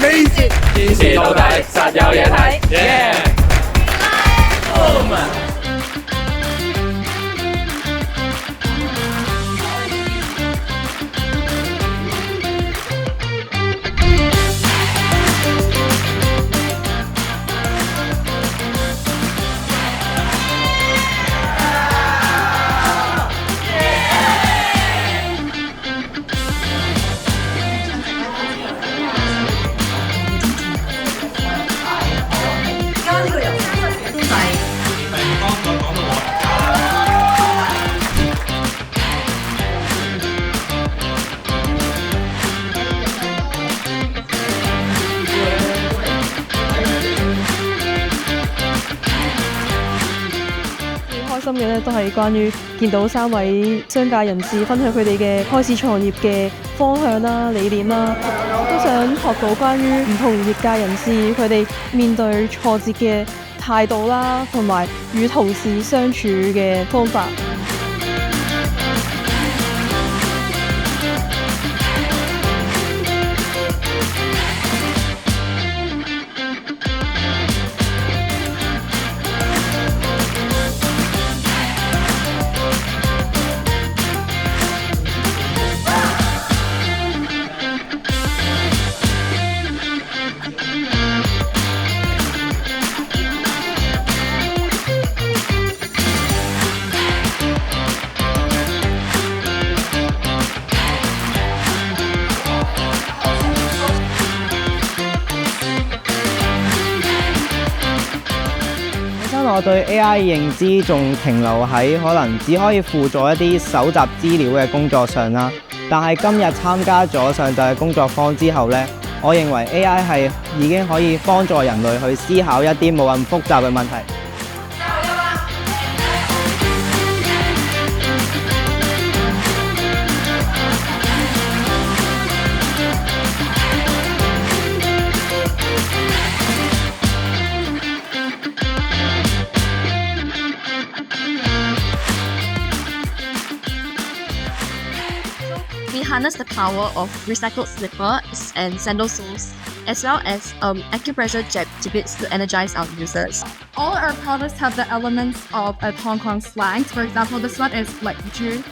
Amazing， 堅持到底，實有嘢睇。Yeah！開心嘅咧，都係關於見到3位商界人士分享佢哋嘅開始創業嘅方向啦、理念啦，都想學到關於唔同業界人士佢哋面對挫折嘅態度啦，同埋與同事相處嘅方法。我對 AI 認知仲停留喺可能只可以輔助一啲搜集資料嘅工作上啦，但係今日參加咗上晝嘅工作坊之後呢，我認為 AI 係已經可以幫助人類去思考一啲冇咁複雜嘅問題。We harness the power of recycled slippers and sandal soles, as well as acupressure tidbits to energize our users. All our products have the elements of a Hong Kong slang. For example, this one is like June.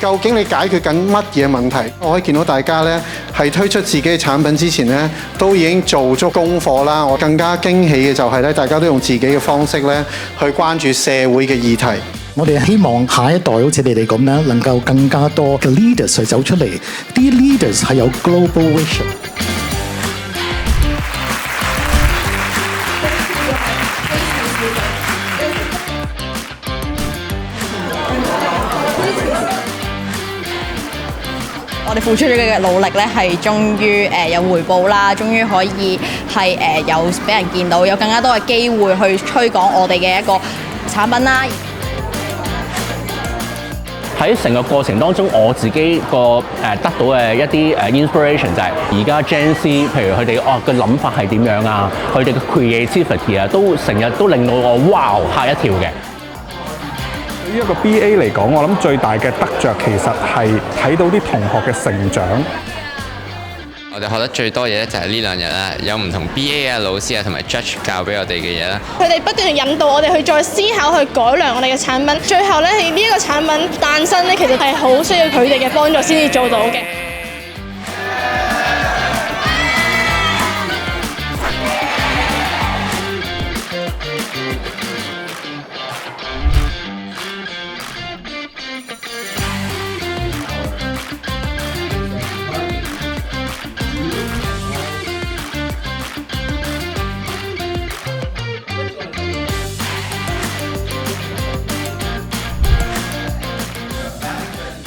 究竟你解決緊乜嘢問題？我可以見到大家咧係推出自己嘅產品之前咧，都已經做足功課啦。我更加驚喜嘅就係咧，大家都用自己嘅方式咧去關注社會嘅議題。我哋希望下一代好似你哋咁樣，能夠更加多嘅 leaders 去走出嚟。啲 leaders 係有 global vision。我哋付出咗嘅努力咧，係終於有回報啦，終於可以係有俾人見到，有更加多嘅機會去推廣我哋嘅一個產品啦。喺成個過程當中，我自己得到嘅一啲inspiration 就係而家 Gen Z， 譬如佢哋嘅諗法係點樣啊，佢哋嘅 creativity 啊，都成日都令到我哇嚇一跳嘅。對於一個 BA 嚟講，我諗最大嘅得着其實係睇到啲同學嘅成長。我哋學得最多嘢咧就係呢2日啦，有唔同 BA 啊、老師啊同埋 judge 教俾我哋嘅嘢啦。佢哋不斷引導我哋去再思考、去改良我哋嘅產品，最後咧係呢一個產品誕生咧，其實係好需要佢哋嘅幫助先至做到嘅。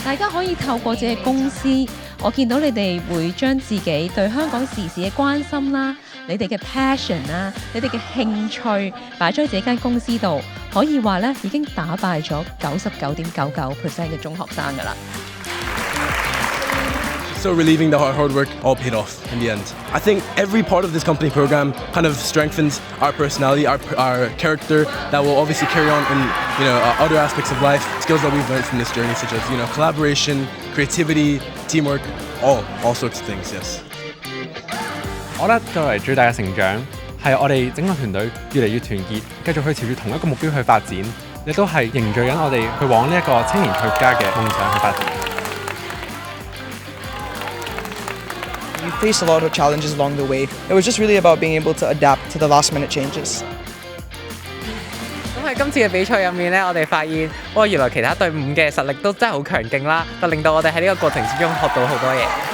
大家可以透過自己公司，我見到你哋會將自己對香港時事嘅關心啦，你哋嘅 passion 啦，你哋嘅興趣擺咗喺自己間公司度，可以話咧已經打敗咗99.99% 嘅中學生㗎啦。so relieving that our hard work all paid off in the end. I think every part of this company program kind of strengthens our personality, our character that will obviously carry on in other aspects of life, skills that we've learned from this journey, such as collaboration, creativity, teamwork, all sorts of things. Yes. 我覺得作為最大嘅成長係我哋整個團隊越嚟越團結，繼續去朝住同一個目標去發展，亦都係凝聚緊我哋去往呢一個青年創業家嘅夢想去發展。We faced a lot of challenges along the way. It was just really about being able to adapt to the last-minute changes. 咁喺今次嘅比賽入面咧，我哋發現，原來其他隊伍嘅實力都真係好強勁啦，就令到我哋喺呢個過程之中學到好多嘢。